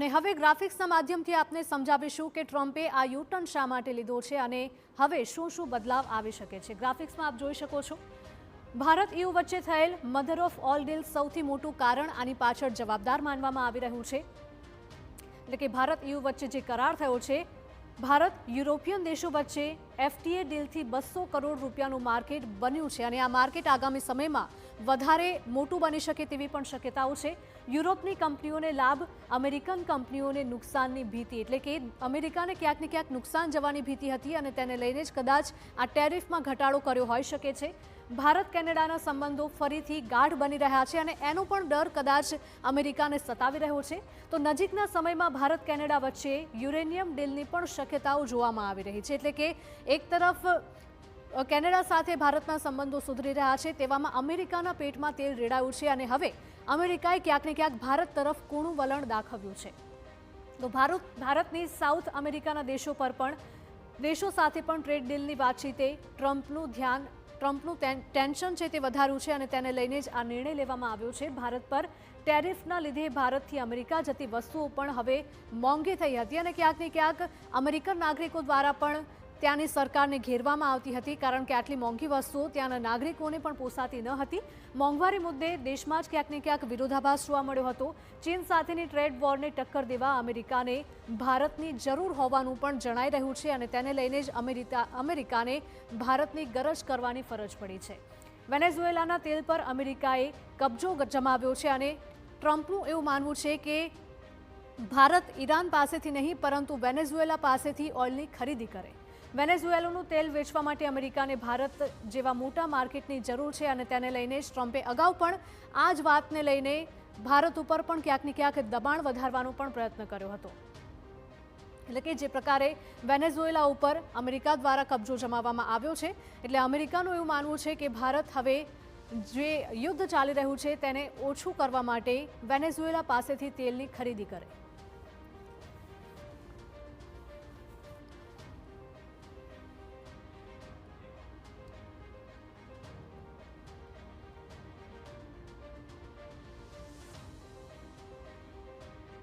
અને હવે ગ્રાફિક્સના માધ્યમથી આપને સમજાવીશું કે ટ્રમ્પે આ યુટર્ન શા માટે લીધો છે અને હવે શું શું બદલાવ આવી શકે છે। ગ્રાફિક્સમાં આપ જોઈ શકો છો, ભારત EU વચ્ચે થયેલ મધર ઓફ ઓલ ડીલ સૌથી મોટું કારણ આની પાછળ જવાબદાર માનવામાં આવી રહ્યું છે। એટલે કે ભારત EU વચ્ચે જે કરાર થયો છે, ભારત યુરોપિયન દેશો વચ્ચે FTA ડીલથી 200 કરોડ રૂપિયાનું માર્કેટ બન્યું છે અને આ માર્કેટ આગામી સમયમાં વધારે મોટું બની શકે તેવી પણ શક્યતાઓ છે। યુરોપની કંપનીઓને લાભ, અમેરિકન કંપનીઓને નુકસાનની ભીતિ, એટલે કે અમેરિકાને ક્યાંક ને ક્યાંક નુકસાન જવાની ભીતિ હતી અને તેને લઈને જ કદાચ આ ટેરિફમાં ઘટાડો કર્યો હોઈ શકે છે। ભારત કેનેડાના સંબંધો ફરીથી ગાઢ બની રહ્યા છે અને એનો પણ ડર કદાચ અમેરિકાને સતાવી રહ્યો છે। તો નજીકના સમયમાં ભારત કેનેડા વચ્ચે યુરેનિયમ ડીલની પણ શક્યતાઓ જોવામાં આવી રહી છે। એટલે કે એક તરફ કેનેડા સાથે ભારતના સંબંધો સુધરી રહ્યા છે, તેવામાં અમેરિકાના પેટમાં તેલ રેડાયું છે અને હવે અમેરિકાએ ક્યાંક ને ક્યાંક ભારત તરફ કૂણું વલણ દાખવ્યું છે। તો ભારતની સાઉથ અમેરિકાના દેશો સાથે પણ ટ્રેડ ડીલની વાતચીતે ટ્રમ્પનું ટેન્શન છે તે વધાર્યું છે અને તેને લઈને જ આ નિર્ણય લેવામાં આવ્યો છે। ભારત પર ટેરિફના લીધે ભારતથી અમેરિકા જતી વસ્તુઓ પણ હવે મોંઘી થઈ હતી અને ક્યાંક ને ક્યાંક અમેરિકન નાગરિકો દ્વારા પણ ત્યાંની સરકારને ઘેરવામાં આવતી હતી, કારણ કે આટલી મોંઘી વસ્તુઓ ત્યાંના નાગરિકોને પણ પોસાતી ન હતી। મોંઘવારી મુદ્દે દેશમાં જ ક્યાંક ને ક્યાંક વિરોધાભાસ જોવા મળ્યો હતો। ચીન સાથેની ટ્રેડ વોરને ટક્કર દેવા અમેરિકાને ભારતની જરૂર હોવાનું પણ જણાઈ રહ્યું છે અને તેને લઈને જ અમેરિકાને ભારતની ગરજ કરવાની ફરજ પડી છે। વેનેઝુએલાના તેલ પર અમેરિકાએ કબજો જમાવ્યો છે અને ટ્રમ્પનું એવું માનવું છે કે ભારત ઈરાન પાસેથી નહીં પરંતુ વેનેઝુએલા પાસેથી ઓઇલની ખરીદી કરે। વેનેઝુએલાનું તેલ વેચવા માટે અમેરિકાને ભારત જેવા મોટા માર્કેટની જરૂર છે અને તેને લઈને જ ટ્રમ્પે અગાઉ પણ આ જ વાતને લઈને ભારત ઉપર પણ ક્યાંક ને ક્યાંક દબાણ વધારવાનો પણ પ્રયત્ન કર્યો હતો। એટલે કે જે પ્રકારે વેનેઝુએલા ઉપર અમેરિકા દ્વારા કબજો જમાવવામાં આવ્યો છે, એટલે અમેરિકાનું એવું માનવું છે કે ભારત હવે જે યુદ્ધ ચાલી રહ્યું છે તેને ઓછું કરવા માટે વેનેઝુએલા પાસેથી તેલની ખરીદી કરે।